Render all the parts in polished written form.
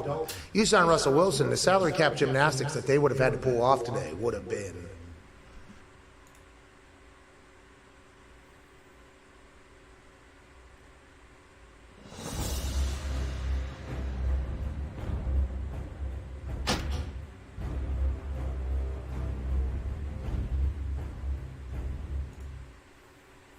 don't. You sign Russell Wilson, the salary cap gymnastics that they would have had to pull off today would have been...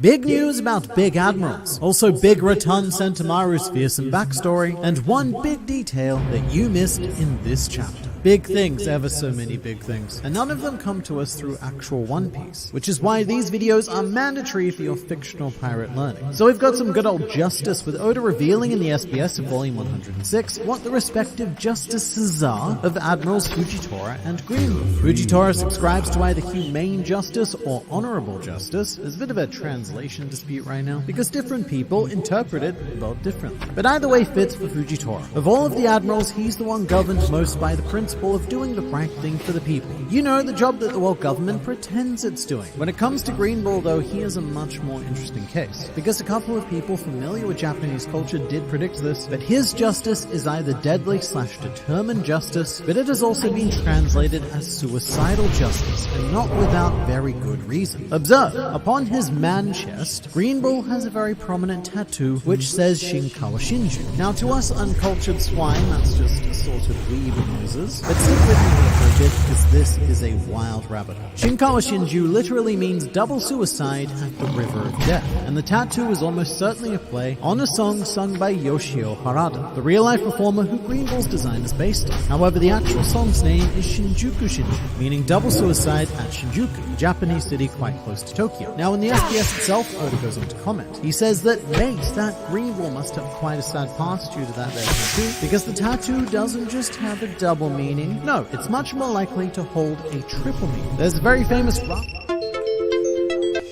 Big news about big admirals, also big Ratan Sentamaru's fearsome backstory, and one big detail that you missed in this chapter. Big things, ever so many big things, and none of them come to us through actual One Piece, which is why these videos are mandatory for your fictional pirate learning. So we've got some good old justice, with Oda revealing in the SBS of Volume 106 what the respective justices are of Admirals Fujitora and Greenbull. Fujitora subscribes to either humane justice or honorable justice. There's a bit of a translation dispute right now, because different people interpret it about differently. But either way fits for Fujitora. Of all of the admirals, he's the one governed most by the principle of doing the right thing for the people. You know, the job that the world government pretends it's doing. When it comes to Greenbull, though, he is a much more interesting case, because a couple of people familiar with Japanese culture did predict this, but his justice is either deadly/determined justice, but it has also been translated as suicidal justice, and not without very good reason. Observe, upon his man chest, Greenbull has a very prominent tattoo which says Shinkawa Shinju. Now, to us uncultured swine, that's just a sort of weeb noises. But stick with me here for a bit, because this is a wild rabbit hole. Shinkawa Shinju literally means double suicide at the River of Death, and the tattoo is almost certainly a play on a song sung by Yoshio Harada, the real-life performer who Greenbull's design is based on. However, the actual song's name is Shinjuku Shinju, meaning double suicide at Shinjuku, a Japanese city quite close to Tokyo. Now, in the SBS itself, Oda goes on to comment. He says that, mate, that Greenbull must have quite a sad past due to that there tattoo, because the tattoo doesn't just have a double meaning. No, it's much more likely to hold a triple meaning. There's a very famous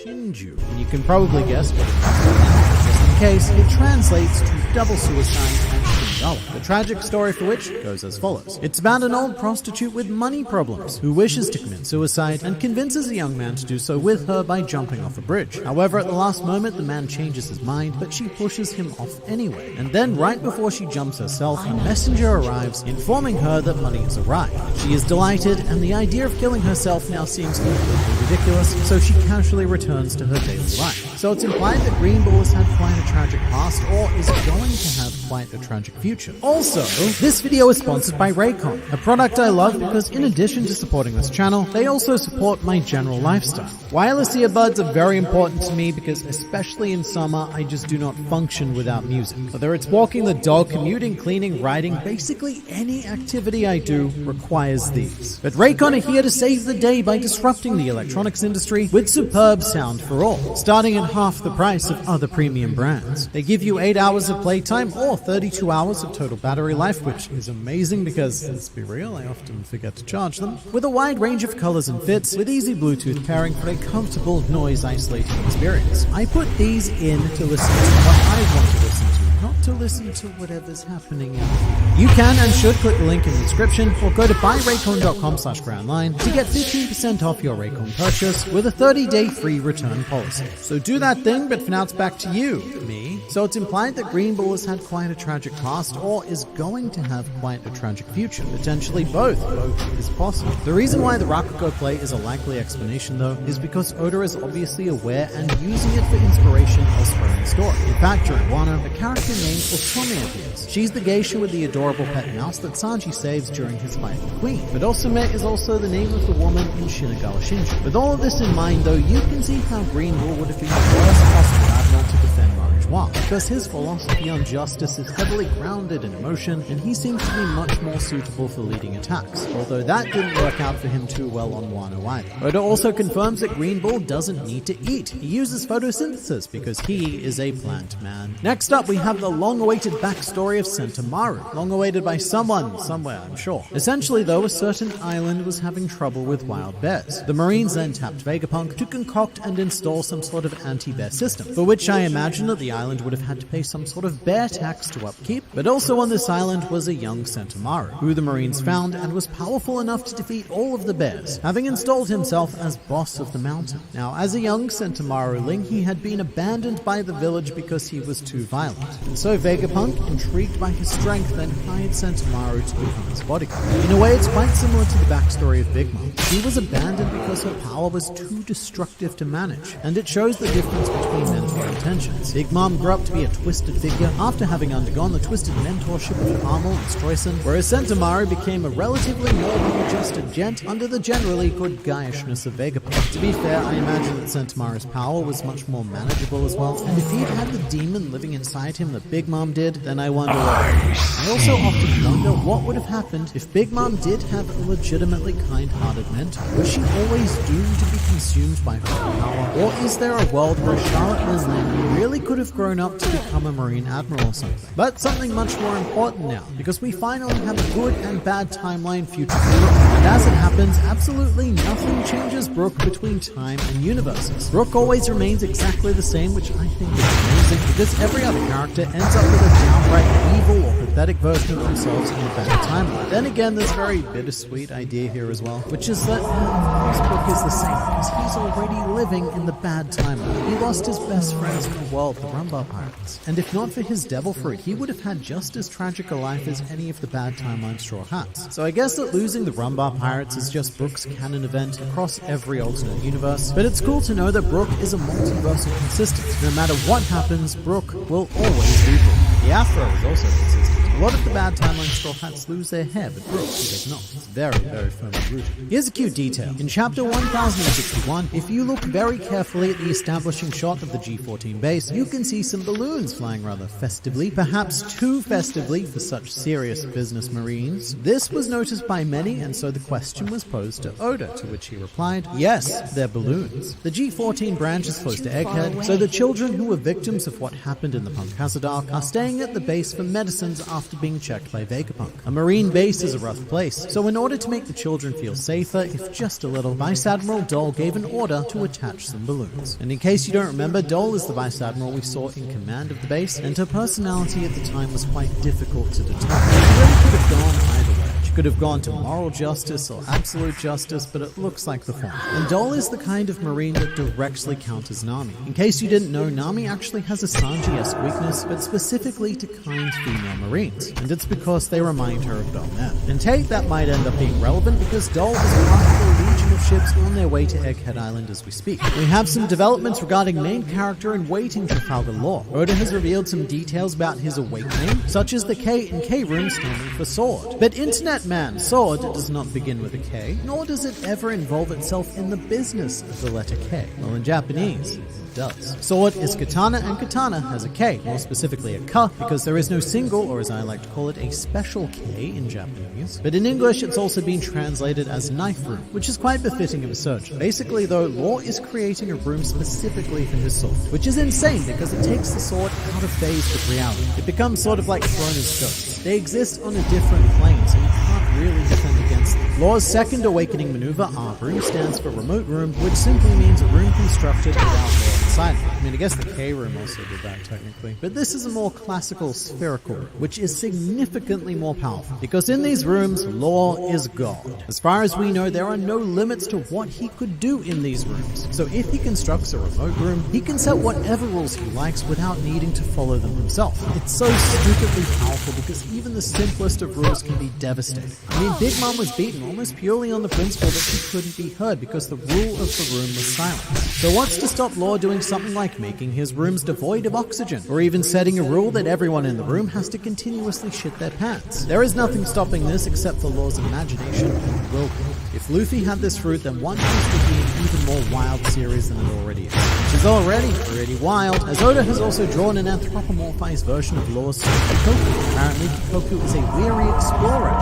Shinju, and you can probably guess what it means. Just in case, it translates to double suicide and Shindala. The tragic story for which goes as follows. It's about an old prostitute with money problems who wishes to commit suicide and convinces a young man to do so with her by jumping off a bridge. However, at the last moment, the man changes his mind, but she pushes him off anyway. And then, right before she jumps herself, a messenger arrives, informing her that money has arrived. She is delighted, and the idea of killing herself now seems completely ridiculous, so she casually returns to her daily life. So it's implied that Greenbull has had quite a tragic past, or is going to have quite a tragic future. Also, this video is sponsored by Raycon, a product I love because in addition to supporting this channel, they also support my general lifestyle. Wireless earbuds are very important to me because, especially in summer, I just do not function without music. Whether it's walking the dog, commuting, cleaning, riding, basically any activity I do requires these. But Raycon are here to save the day by disrupting the electronics industry with superb sound for all, starting at half the price of other premium brands. They give you 8 hours of playtime or 32 hours of total battery life, which is amazing because, let's be real, I often forget to charge them, with a wide range of colors and fits, with easy Bluetooth pairing for a comfortable noise isolating experience. I put these in to listen to what I want to listen to, not to listen to whatever's happening out there. You can and should click the link in the description or go to buyraycon.com/groundline to get 15% off your Raycon purchase with a 30-day free return policy. So do that thing, but for now it's back to you, me. So it's implied that Greenbull has had quite a tragic past, or is going to have quite a tragic future. Potentially both. Both is possible. The reason why the Rakugo play is a likely explanation, though, is because Oda is obviously aware and using it for inspiration elsewhere in the story. In fact, during Wano, a character named Osome appears. She's the geisha with the adorable pet mouse that Sanji saves during his fight with the Queen. But Osome is also the name of the woman in Shinagawa Shinju. With all of this in mind, though, you can see how Greenbull would have been the worst possible admiral to defend Marijuana, because his philosophy on justice is heavily grounded in emotion, and he seems to be much more suitable for leading attacks, although that didn't work out for him too well on Wano either. Oda also confirms that Greenbull doesn't need to eat. He uses photosynthesis because he is a plant man. Next up, we have the long-awaited backstory of Sentamaru. Long-awaited by someone, somewhere, I'm sure. Essentially, though, a certain island was having trouble with wild bears. The Marines then tapped Vegapunk to concoct and install some sort of anti-bear system, for which I imagine that the island would have had to pay some sort of bear tax to upkeep, but also on this island was a young Sentomaru, who the Marines found and was powerful enough to defeat all of the bears, having installed himself as boss of the mountain. Now, as a young Sentomaruling, he had been abandoned by the village because he was too violent, and so Vegapunk, intrigued by his strength, then hired Sentomaru to become his bodyguard. In a way, it's quite similar to the backstory of Big Mom. She was abandoned because her power was too destructive to manage, and it shows the difference between mentor intentions. Big Mom grew up to be a twisted figure after having undergone the twisted mentorship of Carmel and Streusen, whereas Sentomaru became a relatively more adjusted gent under the generally good guyishness of Vegapunk. To be fair, I imagine that Sentomaru's power was much more manageable as well, and if he'd had the demon living inside him that Big Mom did, then I wonder what. I also often wonder what would have happened if Big Mom did have a legitimately kind-hearted mentor. Was she always doomed to be consumed by her power? Or is there a world where Charlotte Leslie really could have grown up to become a Marine Admiral or something? But something much more important now, because we finally have a good and bad timeline future for Brook. And as it happens, absolutely nothing changes Brook between time and universes. Brook always remains exactly the same, which I think is amazing, because every other character ends up with a downright evil or pathetic version of themselves in the bad timeline. Then again, there's a very bittersweet idea here as well, which is that Brook is the same, because he's already living in the bad timeline. He lost his best friends in the world, the Rumbar Pirates, and if not for his devil fruit, he would have had just as tragic a life as any of the bad timeline Straw Hats. So I guess that losing the Rumbar Pirates is just Brook's canon event across every alternate universe, but it's cool to know that Brook is a multiversal consistent. No matter what happens, Brook will always be Brook. The Afro is also consistent. A lot of the bad timeline Straw Hats lose their hair, but Brook, he does not. It's very, very firmly rooted. Here's a cute detail. In chapter 1061, if you look very carefully at the establishing shot of the G14 base, you can see some balloons flying rather festively, perhaps too festively for such serious business Marines. This was noticed by many, and so the question was posed to Oda, to which he replied, yes, they're balloons. The G14 branch is close to Egghead, so the children who were victims of what happened in the Punk Hazard arc are staying at the base for medicines after being checked by Vegapunk. A Marine base is a rough place, so in order to make the children feel safer, if just a little, Vice Admiral Dole gave an order to attach some balloons. And in case you don't remember, Dole is the Vice Admiral we saw in command of the base, and her personality at the time was quite difficult to determine. She really could have gone either way. Could have gone to moral justice or absolute justice, but it looks like the former. And Dole is the kind of Marine that directly counters Nami. In case you didn't know, Nami actually has a Sanji-esque weakness, but specifically to kind female Marines, and it's because they remind her of Belknap. And Tate, that might end up being relevant because Dole is part of the legion of ships on their way to Egghead Island as we speak. We have some developments regarding main character and waiting Trafalgar Law. Oda has revealed some details about his awakening, such as the K in K room standing for sword. But Internet Man, sword does not begin with a K, nor does it ever involve itself in the business of the letter K. Well, in Japanese, it does. Sword is katana, and katana has a K, more specifically a ka, because there is no single, or as I like to call it, a special K in Japanese. But in English, it's also been translated as knife room, which is quite befitting of a surgeon. Basically, though, Law is creating a room specifically for his sword, which is insane because it takes the sword out of phase with reality. It becomes sort of like Krona's ghosts. They exist on a different plane, so you can't really defend against them. Law's second awakening maneuver, R-Room, stands for remote room, which simply means a room constructed without Law inside. I mean, I guess the K-Room also did that technically. But this is a more classical spherical room, which is significantly more powerful, because in these rooms, Law is God. As far as we know, there are no limits to what he could do in these rooms. So if he constructs a remote room, he can set whatever rules he likes without needing to follow them himself. It's so stupidly powerful because even the simplest of rules can be devastating. I mean, Big Mom was beaten almost purely on the principle that she couldn't be heard because the rule of the room was silent. So what's to stop Law doing something like making his rooms devoid of oxygen, or even setting a rule that everyone in the room has to continuously shit their pants? There is nothing stopping this except for Law's imagination and willpower. If Luffy had this fruit, then One Piece would be an even more wild series than it already is. Which is already pretty wild, as Oda has also drawn an anthropomorphized version of Law's son, Kikoku. Apparently, Kikoku is a weary explorer.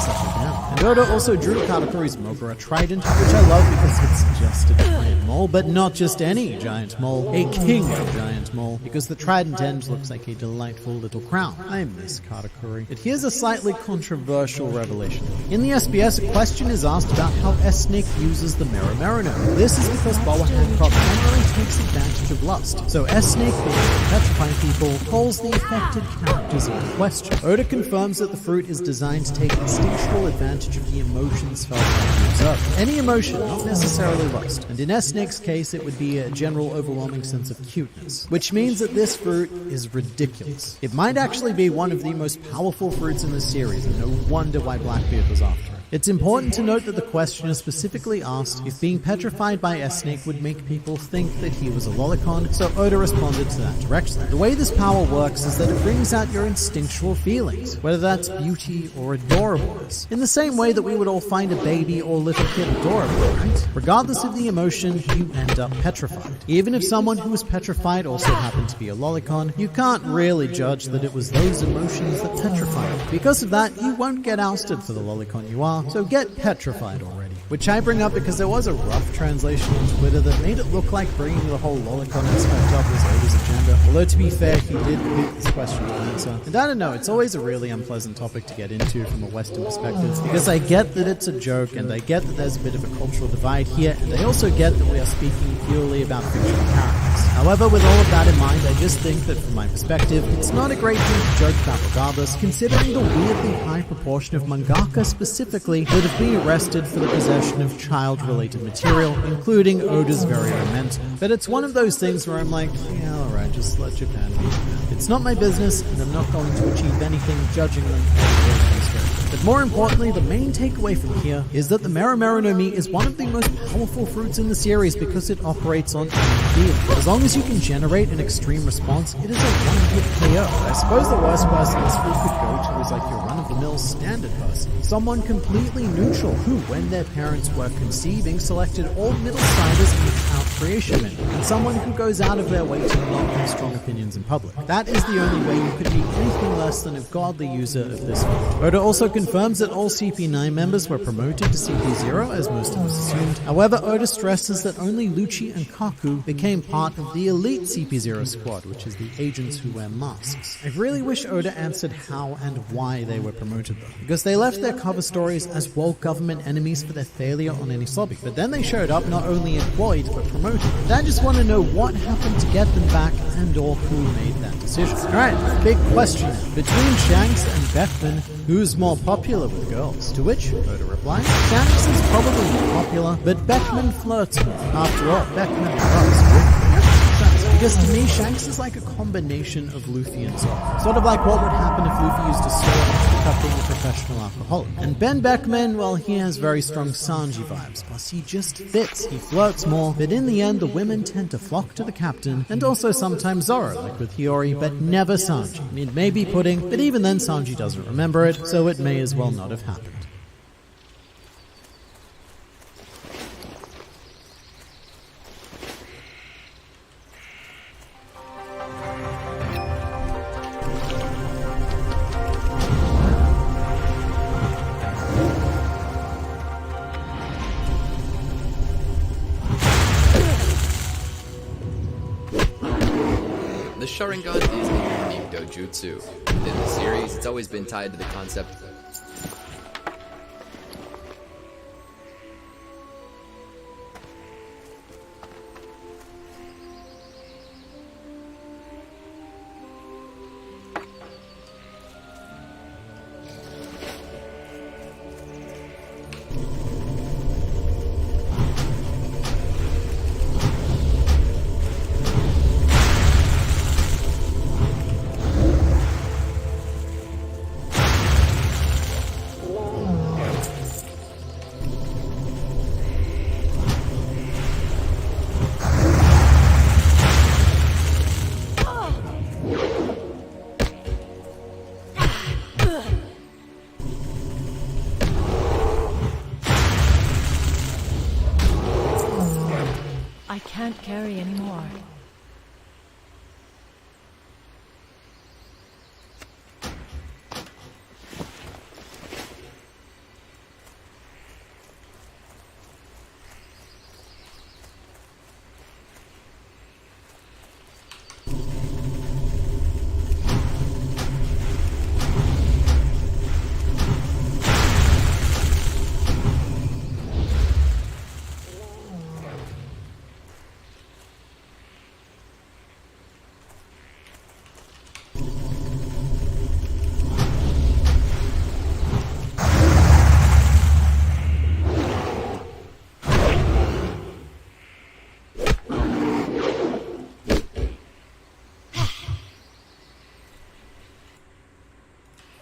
Settle down. And Oda also drew Katakuri's Mogura Trident, which I love because it's just a giant mole, but not just any giant mole, a king giant mole, because the trident end looks like a delightful little crown. I miss Katakuri. But here's a slightly controversial revelation. In the SBS, a question is asked about how S-Snake uses the Mirror Mariner. This is because Boa Hancock generally takes advantage of lust, so S-Snake, being able to petrify people, calls the affected characters into question. Oda confirms that the fruit is designed to take instinctual advantage of the emotions felt by the observer. Any emotion, not necessarily lust, and in S-Snake's case it would be a general overwhelming sense of cuteness, which means that this fruit is ridiculous. It might actually be one of the most powerful fruits in the series, and no wonder why Blackbeard was after it. It's important to note that the questioner specifically asked if being petrified by S-Snake would make people think that he was a lolicon, so Oda responded to that directly. The way this power works is that it brings out your instinctual feelings, whether that's beauty or adorableness, in the same way that we would all find a baby or little kid adorable, right? Regardless of the emotion, you end up petrified. Even if someone who was petrified also happened to be a lolicon, you can't really judge that it was those emotions that petrified you. Because of that, you won't get ousted for the lolicon you are, so get petrified already. Which I bring up because there was a rough translation on Twitter that made it look like bringing the whole lolicon aspect up was Oda's agenda. Although to be fair, he did pick this question to answer. And I don't know, it's always a really unpleasant topic to get into from a Western perspective, because I get that it's a joke, and I get that there's a bit of a cultural divide here, and I also get that we are speaking purely about fictional characters. However, with all of that in mind, I just think that from my perspective, it's not a great thing to joke about regardless, considering the weirdly high proportion of mangaka specifically that have been arrested for the possession of child-related material, including Oda's very own mentor. But it's one of those things where I'm like, yeah, alright, just let Japan be Japan. It's not my business, and I'm not going to achieve anything judging them. But more importantly, the main takeaway from here is that the Mirror Mariner Me is one of the most powerful fruits in the series because it operates on feel. But as long as you can generate an extreme response, it is a one-hit KO. I suppose the worst person this fruit could go to is like your run-of-the-mill standard person. Someone completely neutral who, when their parents were conceiving, selected all middle-siders without creation menu. And someone who goes out of their way to not have strong opinions in public. That is the only way you could be anything less than a godly user of this fruit. Oda also confirms that all CP9 members were promoted to CP0, as most of us assumed. However, Oda stresses that only Lucci and Kaku became part of the elite CP0 squad, which is the agents who wear masks. I really wish Oda answered how and why they were promoted though, because they left their cover stories as world government enemies for their failure on Enisobi, but then they showed up not only employed but promoted. And I just want to know what happened to get them back and or who made that decision. Alright, big question now. Between Shanks and Beckman, who's more popular with girls? To which Oda replies, Shanks is probably more popular, but Beckman flirts more. After all, Beckman loves because to me, Shanks is like a combination of Luffy and Zoro. Sort of like what would happen if Luffy used a sword to pick up being a professional alcoholic. And Ben Beckman, well, he has very strong Sanji vibes, plus he just fits. He flirts more, but in the end, the women tend to flock to the captain, and also sometimes Zoro, like with Hiyori, but never Sanji. It may be Pudding, but even then Sanji doesn't remember it, so it may as well not have happened. The Sharingan is a unique dojutsu. Within the series, it's always been tied to the concept I can't carry anymore.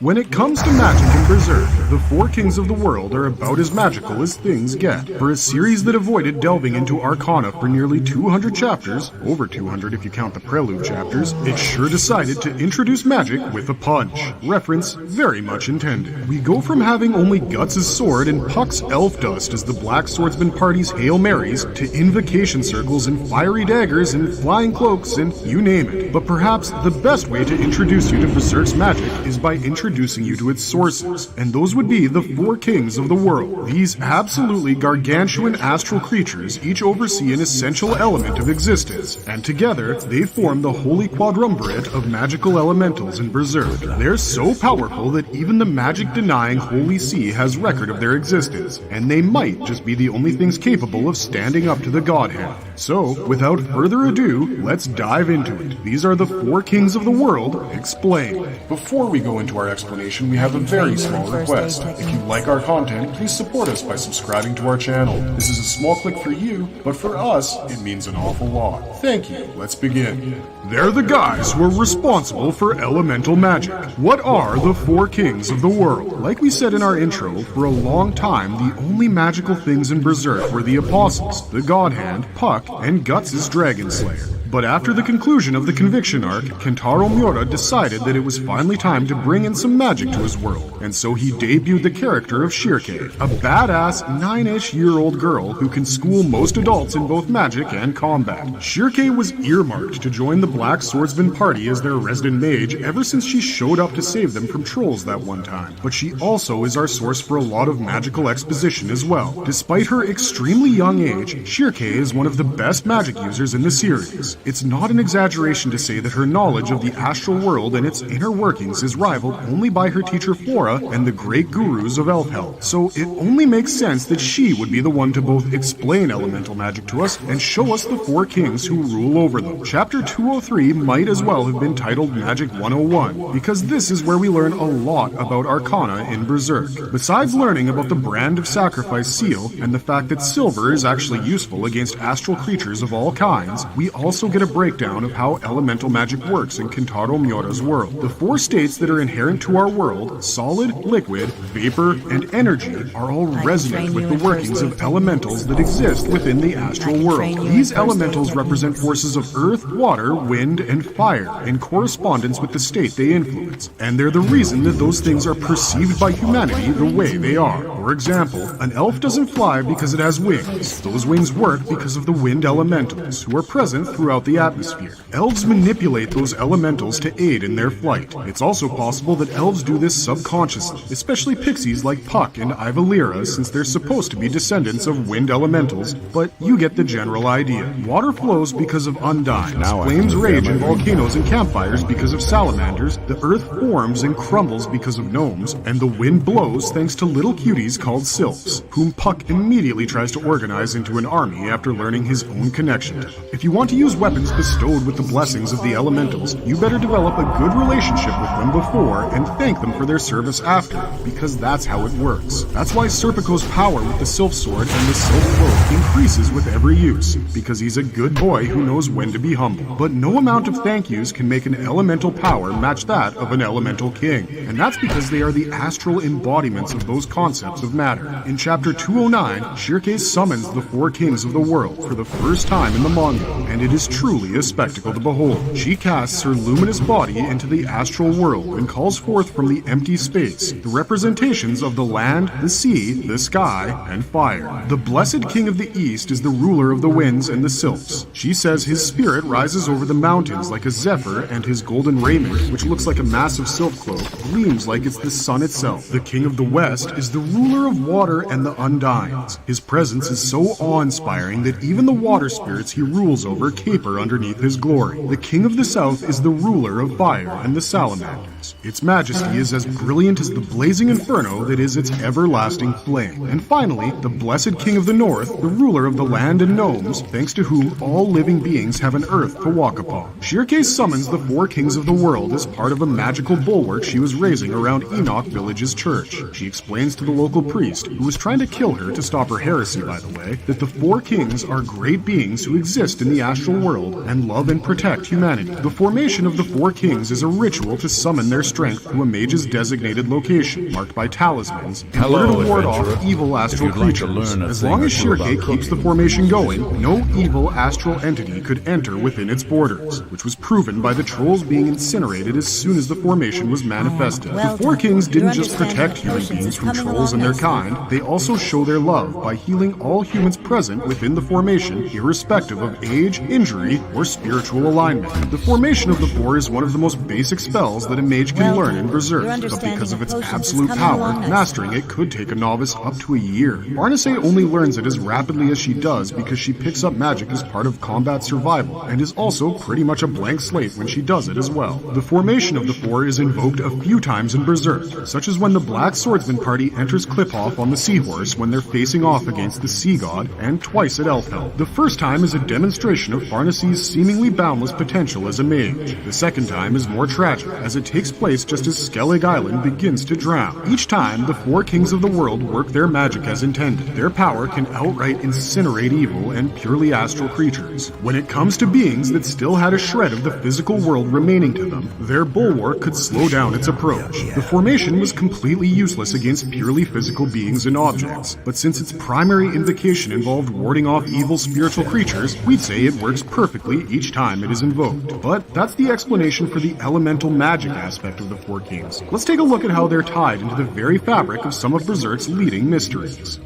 When it comes to magic in Berserk, the four kings of the world are about as magical as things get. For a series that avoided delving into Arcana for nearly 200 chapters, over 200 if you count the prelude chapters, it sure decided to introduce magic with a punch. Reference very much intended. We go from having only Guts' sword and Puck's elf dust as the Black Swordsman party's Hail Marys, to invocation circles and fiery daggers and flying cloaks and you name it. But perhaps the best way to introduce you to Berserk's magic is by introducing you to its sources, and those would be the four kings of the world. These absolutely gargantuan astral creatures each oversee an essential element of existence, and together they form the holy quadrumvirate of magical elementals in Berserk. They're so powerful that even the magic-denying Holy See has record of their existence, and they might just be the only things capable of standing up to the Godhead. So, without further ado, let's dive into it. These are the four kings of the world explained. Before we go into our explanation, we have a very small request. If you like our content, please support us by subscribing to our channel. This is a small click for you, but for us, it means an awful lot. Thank you. Let's begin. They're the guys who are responsible for elemental magic. What are the four kings of the world? Like we said in our intro, for a long time, the only magical things in Berserk were the Apostles, the God Hand, Puck, and Guts' Dragon Slayer. But after the conclusion of the Conviction arc, Kentaro Miura decided that it was finally time to bring in some magic to his world, and so he debuted the character of Shirkei, a badass 9-ish-year-old girl who can school most adults in both magic and combat. Shirkei was earmarked to join the Black Swordsman party as their resident mage ever since she showed up to save them from trolls that one time, but she also is our source for a lot of magical exposition as well. Despite her extremely young age, Shirkei is one of the best magic users in the series. It's not an exaggeration to say that her knowledge of the astral world and its inner workings is rivaled only by her teacher Flora and the great gurus of Elfhell. So it only makes sense that she would be the one to both explain elemental magic to us and show us the four kings who rule over them. Chapter 203 might as well have been titled Magic 101, because this is where we learn a lot about Arcana in Berserk. Besides learning about the Brand of Sacrifice seal and the fact that silver is actually useful against astral creatures of all kinds, we also get a breakdown of how elemental magic works in Kentaro Miura's world. The four states that are inherent to our world, solid, liquid, vapor, and energy, are all resonant with the workings of elementals that exist within the astral world. These elementals represent forces of earth, water, wind, and fire in correspondence with the state they influence, and they're the reason that those things are perceived by humanity the way they are. For example, an elf doesn't fly because it has wings. Those wings work because of the wind elementals, who are present throughout the atmosphere. Elves manipulate those elementals to aid in their flight. It's also possible that elves do this subconsciously, especially pixies like Puck and Ivalira, since they're supposed to be descendants of wind elementals, but you get the general idea. Water flows because of undines, flames rage in volcanoes and campfires because of salamanders, the earth forms and crumbles because of gnomes, and the wind blows thanks to little cuties called sylphs, whom Puck immediately tries to organize into an army after learning his own connection to them. If you want to use weapons bestowed with the blessings of the elementals, you better develop a good relationship with them before and thank them for their service after, because that's how it works. That's why Serpico's power with the Sylph Sword and the Sylph Cloak increases with every use, because he's a good boy who knows when to be humble. But no amount of thank yous can make an elemental power match that of an elemental king, and that's because they are the astral embodiments of those concepts of matter. In chapter 209, Shirkei summons the four kings of the world for the first time in the manga, and it is truly a spectacle to behold. She casts her luminous body into the astral world and calls forth from the empty space the representations of the land, the sea, the sky, and fire. The blessed king of the east is the ruler of the winds and the sylphs. She says his spirit rises over the mountains like a zephyr, and his golden raiment, which looks like a massive sylph cloak, gleams like it's the sun itself. The king of the west is the ruler of water and the undines. His presence is so awe-inspiring that even the water spirits he rules over caper underneath his glory. The king of the south is the ruler of fire and the salamanders. Its majesty is as brilliant as the blazing inferno that is its everlasting flame. And finally, the blessed king of the north, the ruler of the land and gnomes, thanks to whom all living beings have an earth to walk upon. Shirkei summons the four kings of the world as part of a magical bulwark she was raising around Enoch Village's church. She explains to the local priest, who was trying to kill her to stop her heresy by the way, that the four kings are great beings who exist in the astral world and love and protect humanity. The formation of the four kings is a ritual to summon summon their strength to a mage's designated location, marked by talismans, in order to ward off evil astral creatures. As long as Shirke keeps the formation going, no evil astral entity could enter within its borders, which was proven by the trolls being incinerated as soon as the formation was manifested. Well The Four done. Kings didn't Your just protect understanding of human potions beings is from coming trolls and along their nicely. kind, they also show their love by healing all humans present within the formation, irrespective of age, injury, or spiritual alignment. The formation of the Four is one of the most basic spells that a mage can Well learn done. in Berserk, Your but understanding because of of its potions is absolute coming power, along nicely. mastering it could take a novice up to a year. Barnace only learns it as rapidly as she does because she picks up magic as part of combat survival, and is also pretty much a blank slate when she does it as well. The formation of the Four is invoked a few times in Berserk, such as when the Black Swordsman party enters Cliphoff on the Seahorse when they're facing off against the Sea God, and twice at Elfhell. The first time is a demonstration of Farnace's seemingly boundless potential as a mage. The second time is more tragic, as it takes place just as Skellig Island begins to drown. Each time, the Four Kings of the world work their magic as intended. Their power can outright incinerate evil and purely astral creatures. When it comes to beings that still had a shred of the physical world remaining to them, their bulwark could slow down its approach. The formation was completely useless against purely physical beings and objects, but since its primary invocation involved warding off evil spiritual creatures, we'd say it works perfectly each time it is invoked. But that's the explanation for the elemental magic aspect of the Four Kings. Let's take a look at how they're tied into the very fabric of some of Berserk's leading mysteries.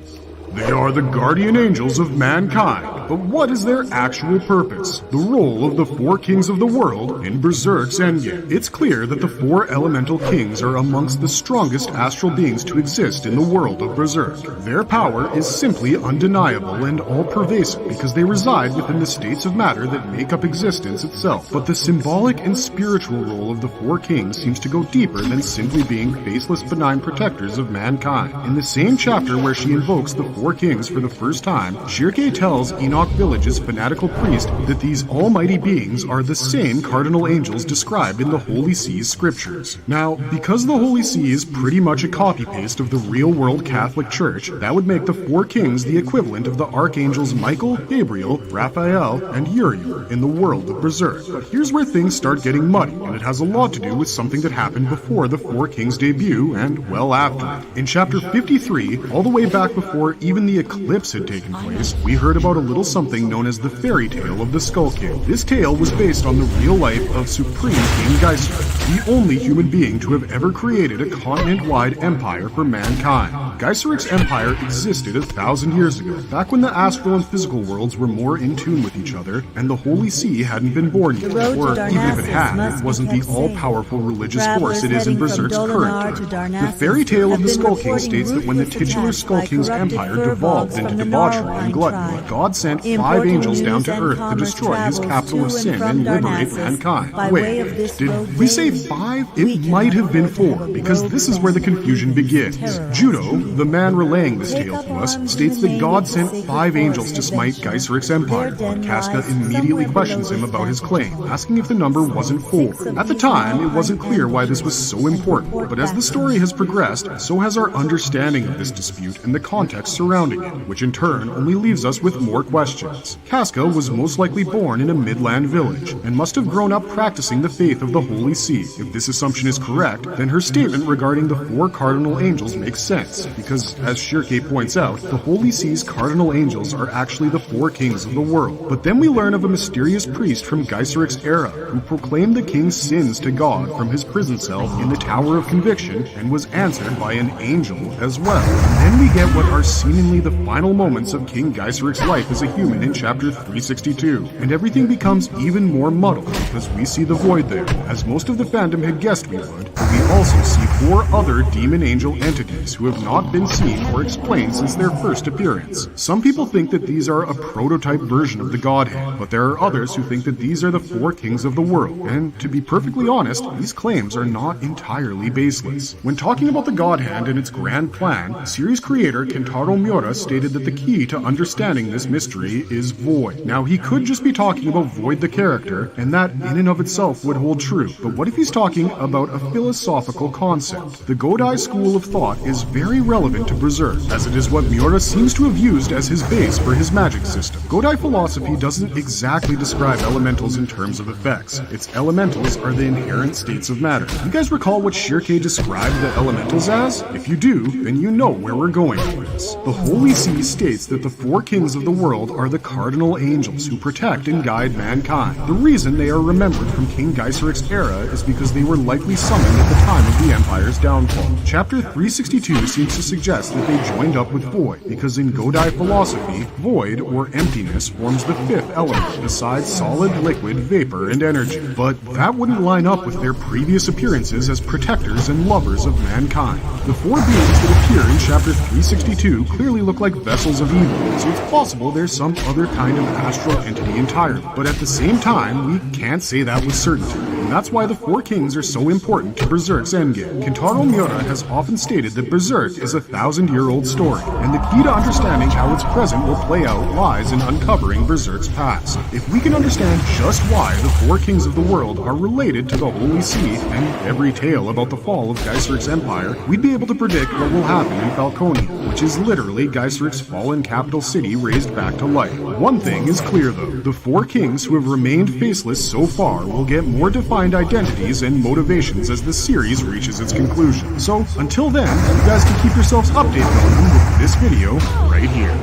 They are the guardian angels of mankind, but what is their actual purpose? The role of the Four Kings of the world in Berserk's endgame. It's clear that the four elemental kings are amongst the strongest astral beings to exist in the world of Berserk. Their power is simply undeniable and all-pervasive because they reside within the states of matter that make up existence itself. But the symbolic and spiritual role of the Four Kings seems to go deeper than simply being faceless benign protectors of mankind. In the same chapter where she invokes the Four Kings for the first time, Shirke tells Enoch Village's fanatical priest that these almighty beings are the same cardinal angels described in the Holy See's scriptures. Now, because the Holy See is pretty much a copy-paste of the real-world Catholic Church, that would make the Four Kings the equivalent of the archangels Michael, Gabriel, Raphael, and Uriel in the world of Berserk. But here's where things start getting muddy, and it has a lot to do with something that happened before the Four Kings' debut and well after it. In chapter 53, all the way back before even the eclipse had taken place, we heard about a little something known as the fairy tale of the Skull King. This tale was based on the real life of Supreme King Geiserich, the only human being to have ever created a continent-wide empire for mankind. Geiserich's empire existed 1,000 years ago, back when the astral and physical worlds were more in tune with each other, and the Holy See hadn't been born yet. The road to Or even if it Darnassus had, must it be wasn't the kept safe. all-powerful religious Travelers force it is in heading from Berserk's Dolinar current to term. The Darnassus fairy tale of have the been Skull King reporting states that when the ruthless titular attacks Skull by King's corrupted empire fur devolved balls into from the debauchery Narwhal and gluttony, tribe. God sent 5 Importing angels down news to and Earth to commerce destroy his travels capital to of and sin from and liberate Darnassus mankind. by way of this Did road we say ways. 5? We It can might have been afford to 4, have a because rogue this is where the band confusion begins. terrorizing Judo, people. the man relaying this Take tale up to us, arms states in the that name God of the sent sacred 5 angels force to smite adventure. Geiserich's empire, Their den but Casca lies immediately somewhere questions below him this about his claim, battlefield. asking if the number wasn't 4. Six of At the these time, it Alpine wasn't clear why this was so and important, report but as back the to story me. has progressed, so has our understanding of this dispute and the context surrounding it, which in turn only leaves us with more questions. Casca was most likely born in a midland village, and must have grown up practicing the faith of the Holy See. If this assumption is correct, then her statement regarding the 4 cardinal angels makes sense, because, as Shirke points out, the Holy See's cardinal angels are actually the 4 kings of the world. But then we learn of a mysterious priest from Geiserich's era, who proclaimed the king's sins to God from his prison cell in the Tower of Conviction, and was answered by an angel as well. And then we get what are seemingly the final moments of King Geiserich's life as a human in chapter 362, and everything becomes even more muddled because we see the void there, as most of the fandom had guessed we would, but we also see 4 other demon angel entities who have not been seen or explained since their first appearance. Some people think that these are a prototype version of the Godhead, but there are others who think that these are the 4 kings of the world, and to be perfectly honest, these claims are not entirely baseless. When talking about the Godhead and its grand plan, series creator Kentaro Miura stated that the key to understanding this mystery is Void. Now, he could just be talking about Void the character, and that in and of itself would hold true, but what if he's talking about a philosophical philosophical concept. The Godai school of thought is very relevant to Berserk, as it is what Miura seems to have used as his base for his magic system. Godai philosophy doesn't exactly describe elementals in terms of effects. Its elementals are the inherent states of matter. You guys recall what Shirkei described the elementals as? If you do, then you know where we're going with this. The Holy See states that the four kings of the world are the cardinal angels who protect and guide mankind. The reason they are remembered from King Geiseric's era is because they were likely summoned at the time of the Empire's downfall. Chapter 362 seems to suggest that they joined up with Void, because in Godai philosophy, void, or emptiness, forms the fifth element, besides solid, liquid, vapor, and energy. But that wouldn't line up with their previous appearances as protectors and lovers of mankind. The four beings that appear in Chapter 362 clearly look like vessels of evil, so it's possible there's some other kind of astral entity entirely. But at the same time, we can't say that with certainty. And that's why the Four Kings are so important to Berserk's endgame. Kentaro Miura has often stated that Berserk is a 1,000-year-old story, and the key to understanding how its present will play out lies in uncovering Berserk's past. If we can understand just why the Four Kings of the world are related to the Holy See and every tale about the fall of Geiseric's empire, we'd be able to predict what will happen in Falconia, which is literally Geiseric's fallen capital city raised back to life. One thing is clear though, the Four Kings who have remained faceless so far will get more defined identities and motivations as the series reaches its conclusion. So, until then, you guys can keep yourselves updated on them with this video right here.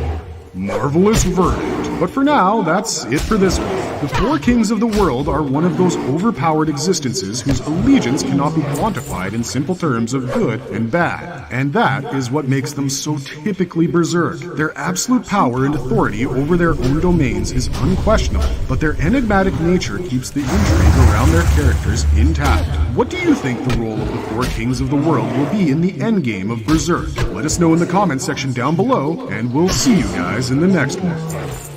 Marvelous verdict. But for now, that's it for this one. The Four Kings of the world are one of those overpowered existences whose allegiance cannot be quantified in simple terms of good and bad. And that is what makes them so typically Berserk. Their absolute power and authority over their own domains is unquestionable, but their enigmatic nature keeps the intrigue around their characters intact. What do you think the role of the Four Kings of the world will be in the endgame of Berserk? Let us know in the comments section down below, and we'll see you guys in the next one.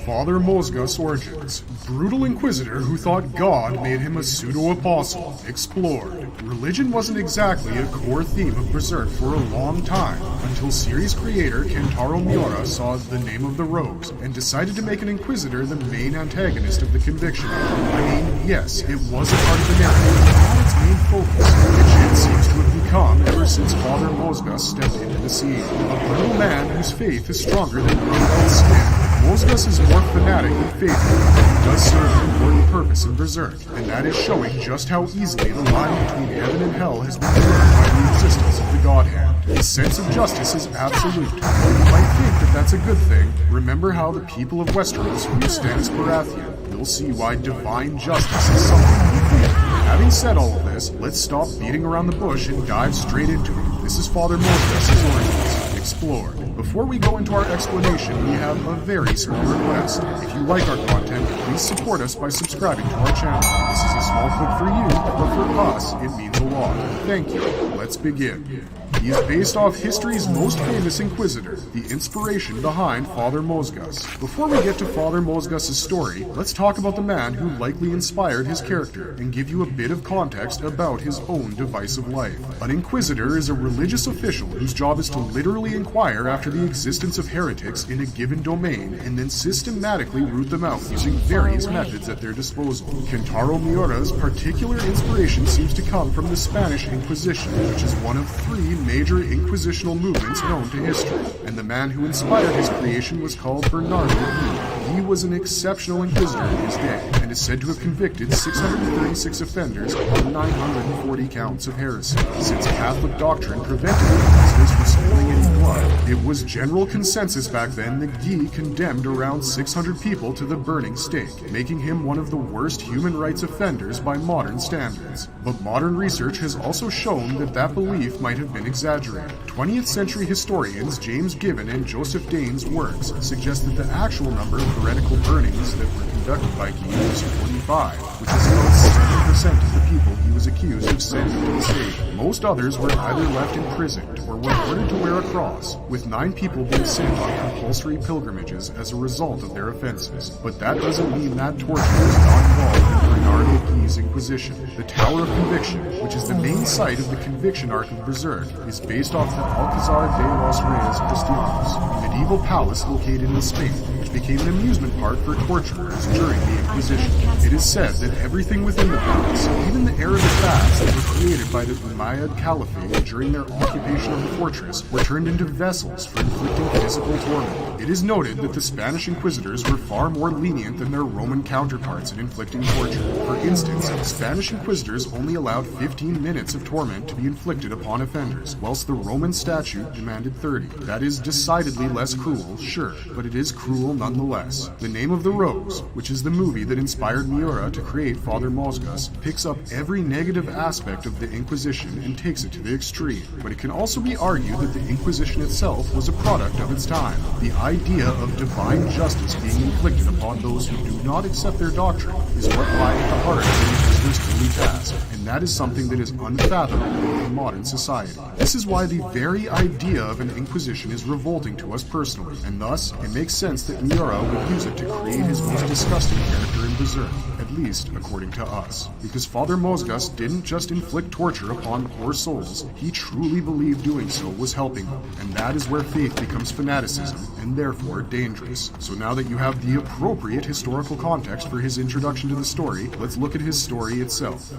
Father Mozgus origins. Brutal inquisitor who thought God made him a pseudo-apostle. Explored. Religion wasn't exactly a core theme of Berserk for a long time, until series creator Kentaro Miura saw The Name of the Rose, and decided to make an inquisitor the main antagonist of the conviction. I mean, yes, it was a part of the narrative, but not its main focus, which it seems to have become ever since Father Mozgus stepped into the scene. A brutal man whose faith is stronger than Grunwald's skin. Mozgus is more fanatic than faithful, but he does serve an important purpose in Berserk, and that is showing just how easily the line between heaven and hell has been blurred by the existence of the Godhand. His sense of justice is absolute. While you might think that that's a good thing, remember how the people of Westeros view Stannis Baratheon. You'll see why divine justice is something we fear. Having said all of this, let's stop beating around the bush and dive straight into it. This is Father Mozgus' origins. Explored. Before we go into our explanation, we have a very small request. If you like our content, please support us by subscribing to our channel. This is a small clip for you, but for us, it means a lot. Thank you. Let's begin. He is based off history's most famous Inquisitor, the inspiration behind Father Mozgus. Before we get to Father Mozgus' story, let's talk about the man who likely inspired his character and give you a bit of context about his own divisive life. An Inquisitor is a religious official whose job is to literally inquire after the existence of heretics in a given domain and then systematically root them out using various methods at their disposal. Kentaro Miura's particular inspiration seems to come from the Spanish Inquisition, which is one of three major inquisitional movements known to history, and the man who inspired his creation was called Bernardo O'Higgins. He was an exceptional inquisitor in his day, and is said to have convicted 636 offenders on 940 counts of heresy. Since Catholic doctrine prevented inquisitors from spilling any blood, it was general consensus back then that Guy condemned around 600 people to the burning stake, making him one of the worst human rights offenders by modern standards. But modern research has also shown that that belief might have been exaggerated. 20th century historians James Gibbon and Joseph Dane's works suggest that the actual number of heretical burnings that were conducted by Guy was 45, which is about 70% of the people he was was accused of sending to the stake. Most others were either left imprisoned or were ordered to wear a cross, with 9 people being sent on compulsory pilgrimages as a result of their offenses. But that doesn't mean that torture is not involved in Bernardo P's Inquisition. The Tower of Conviction, which is the main site of the Conviction arc of Berserk, is based off the Alcazar de los Reyes Cristianos, a medieval palace located in Spain, which became an amusement park for torturers during the Inquisition. It is said that everything within the palace, even the Arabic baths that were created by the Umayyad Caliphate during their occupation of the fortress, were turned into vessels for inflicting physical torment. It is noted that the Spanish inquisitors were far more lenient than their Roman counterparts in inflicting torture. For instance, Spanish inquisitors only allowed 15 minutes of torment to be inflicted upon offenders, whilst the Roman statute demanded 30. That is decidedly less cruel, sure, but it is cruel nonetheless. The Name of the Rose, which is the movie that inspired Miura to create Father Mosgas, picks up every negative aspect of the Inquisition and takes it to the extreme. But it can also be argued that the Inquisition itself was a product of its time. The idea of divine justice being inflicted upon those who do not accept their doctrine is what lies at the heart of the Inquisitor's holy task, and that is something that is unfathomable in modern society. This is why the very idea of an Inquisition is revolting to us personally, and thus it makes sense that Miura would use it to create his most disgusting character in Berserk, at least according to us. Because Father Mosgas didn't just inflict torture upon poor souls, he truly believed doing so was helping them, and that is where faith becomes fanaticism, and therefore dangerous. So now that you have the appropriate historical context for his introduction to the story, let's look at his story itself.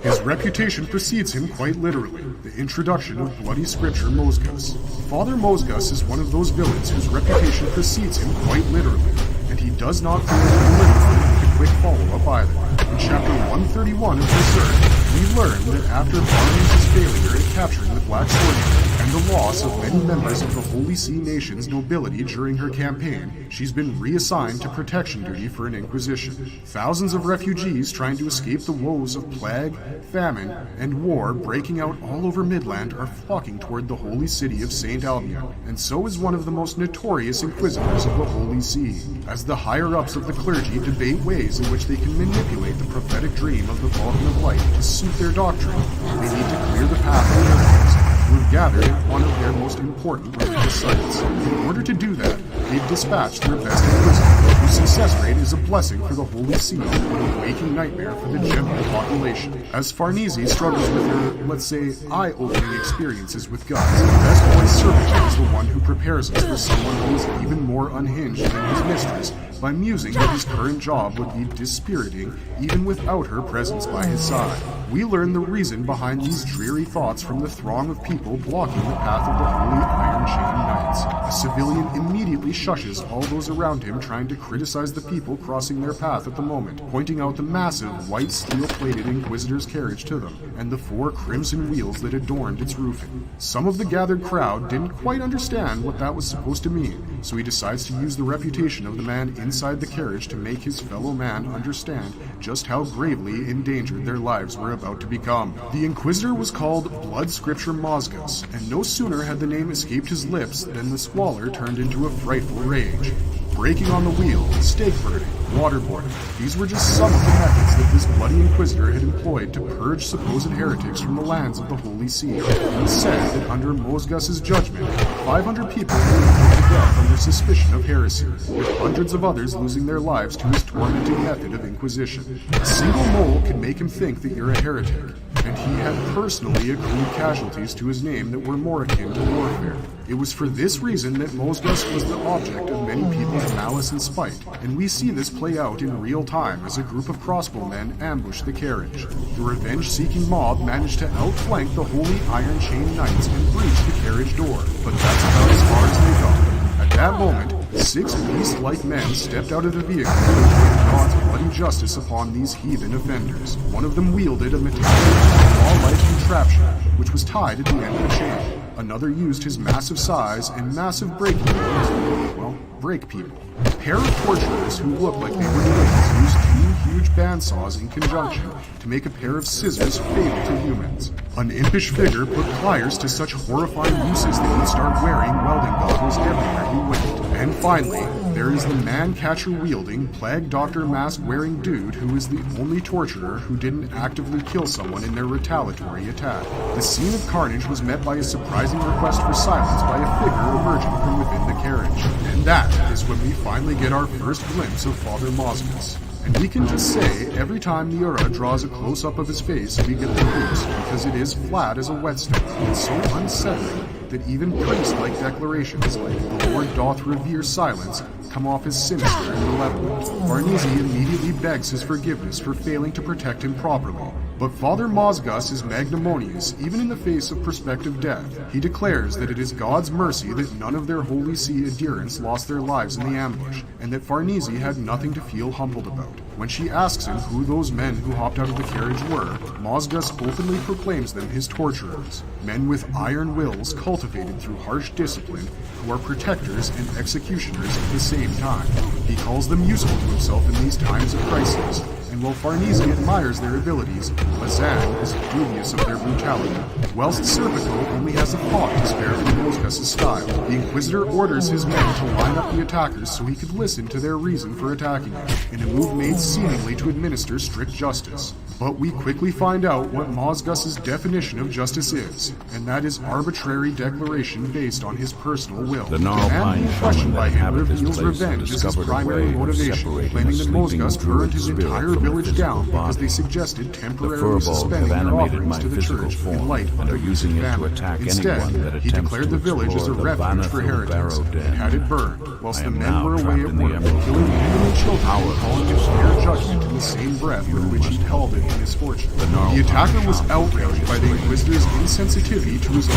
His reputation precedes him quite literally, the introduction of bloody scripture Mosgas. Father Mosgas is one of those villains whose reputation precedes him quite literally, and he does not fail to deliver with a quick follow-up either. In chapter 131 of Berserk, we learn that after Barney's failure at capturing the Black Sword and the loss of many members of the Holy See Nation's nobility during her campaign, she's been reassigned to protection duty for an inquisition. Thousands of refugees trying to escape the woes of plague, famine, and war breaking out all over Midland are flocking toward the holy city of St. Albion, and so is one of the most notorious inquisitors of the Holy See. As the higher-ups of the clergy debate ways in which they can manipulate the prophetic dream of the Falcon of Light to suit their doctrine, they need to clear the path of heretics who have gathered at one of their most important religious sites. In order to do that, they've dispatched their best inquisitor, whose success rate is a blessing for the Holy See, but a waking nightmare for the general population. As Farnese struggles with her, let's say, eye-opening experiences with gods, the best boy servant is the one who prepares us for someone who is even more unhinged than his mistress, by musing that his current job would be dispiriting even without her presence by his side. We learn the reason behind these dreary thoughts from the throng of people blocking the path of the Holy Iron Chain Knights. A civilian immediately shushes all those around him trying to criticize the people crossing their path at the moment, pointing out the massive white steel-plated Inquisitor's carriage to them, and the 4 crimson wheels that adorned its roofing. Some of the gathered crowd didn't quite understand what that was supposed to mean, so he decides to use the reputation of the man inside the carriage to make his fellow man understand just how gravely endangered their lives were about to become. The Inquisitor was called Blood Scripture Mosgas, and no sooner had the name escaped his lips than the squalor turned into a frightful rage. Breaking on the wheel, stake burning, waterboarding. These were just some of the methods that this bloody Inquisitor had employed to purge supposed heretics from the lands of the Holy See. It was said that under Mosgas's judgment, 500 people were put to death under suspicion of heresy, with hundreds of others losing their lives to his tormenting method of Inquisition. A single mole can make him think that you're a heretic, and he had personally accrued casualties to his name that were more akin to warfare. It was for this reason that Mosgas was the object of many people's malice and spite, and we see this play out in real time as a group of crossbowmen ambush the carriage. The revenge-seeking mob managed to outflank the Holy Iron Chain Knights and breach the carriage door, but that's about as far as they got. At that moment, 6 beast-like men stepped out of the vehicle and inflicted God's bloody justice upon these heathen offenders. One of them wielded a metallic, claw-like contraption, which was tied at the end of a chain. Another used his massive size and massive breaking ability to, break people. A pair of torturers who looked like they were twins used 2 huge bandsaws in conjunction to make a pair of scissors fatal to humans. An impish figure put pliers to such horrifying uses that he'd start wearing welding goggles everywhere he went. And finally, there there is the man-catcher-wielding, plague doctor mask-wearing dude who is the only torturer who didn't actively kill someone in their retaliatory attack. The scene of carnage was met by a surprising request for silence by a figure emerging from within the carriage. And that is when we finally get our first glimpse of Father Mozgus. And we can just say, every time Miura draws a close-up of his face, we get the creeps, because it is flat as a whetstone, and so unsettling that even priest-like declarations like "the Lord doth revere silence" come off as sinister and malevolent. Farnese immediately begs his forgiveness for failing to protect him properly. But Father Mozgus is magnanimous even in the face of prospective death. He declares that it is God's mercy that none of their Holy See adherents lost their lives in the ambush, and that Farnese had nothing to feel humbled about. When she asks him who those men who hopped out of the carriage were, Mozgus openly proclaims them his torturers, men with iron wills cultivated through harsh discipline, who are protectors and executioners at the same time. He calls them useful to himself in these times of crisis, and while Farnese admires their abilities, Bazan is dubious of their brutality. Whilst Serpico only has a thought to spare from Mozgus' style, the Inquisitor orders his men to line up the attackers so he could listen to their reason for attacking him, in a move made seemingly to administer strict justice. But we quickly find out what Mozgus' definition of justice is, and that is arbitrary declaration based on his personal will. The gnarlpine being questioned by him inhabit this reveals place revenge as his discovered a primary way of motivation, separating claiming a that sleeping Mozgus druid burned his spirit entire from the village physical down because body. they suggested The temporarily furbolg suspending have their animated offerings my to the physical church in form light and of are using it to famine. attack Instead, anyone that he attempts declared to the village as a explore the refuge for Vanithil heretics Barrow and Den. had it burned, whilst I the am men now were away trapped at in the work, Emerald killing women and children Power and calling to is spare power. judgment in the same breath with which he called it misfortune. The gnarlpine The attacker was hound outraged by the carries Inquisitor's insensitivity to his own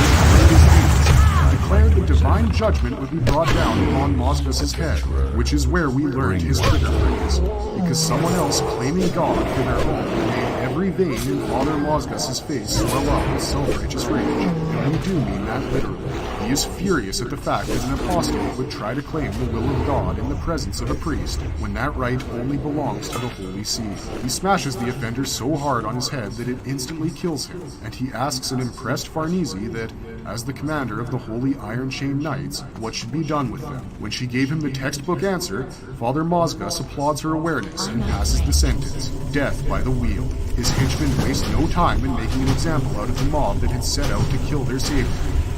deeds, and declared that divine judgment would be brought down upon Mozgus' head, which is where we learned his trigger phrase, because someone else claiming God for their own made every vein in Father Mozgus' face swell up with self-righteous rage, and we do mean that literally. He is furious at the fact that an apostate would try to claim the will of God in the presence of a priest, when that right only belongs to the Holy See. He smashes the offender so hard on his head that it instantly kills him, and he asks an impressed Farnese that, as the commander of the Holy Iron Chain Knights, what should be done with them. When she gave him the textbook answer, Father Mozgus applauds her awareness and passes the sentence, death by the wheel. His henchmen waste no time in making an example out of the mob that had set out to kill their savior,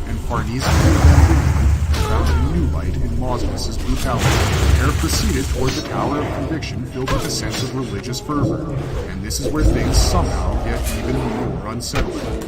and Farnese found a new light in Mozgus' brutality. The pair proceeded toward the Tower of Conviction filled with a sense of religious fervor, and this is where things somehow get even more unsettling.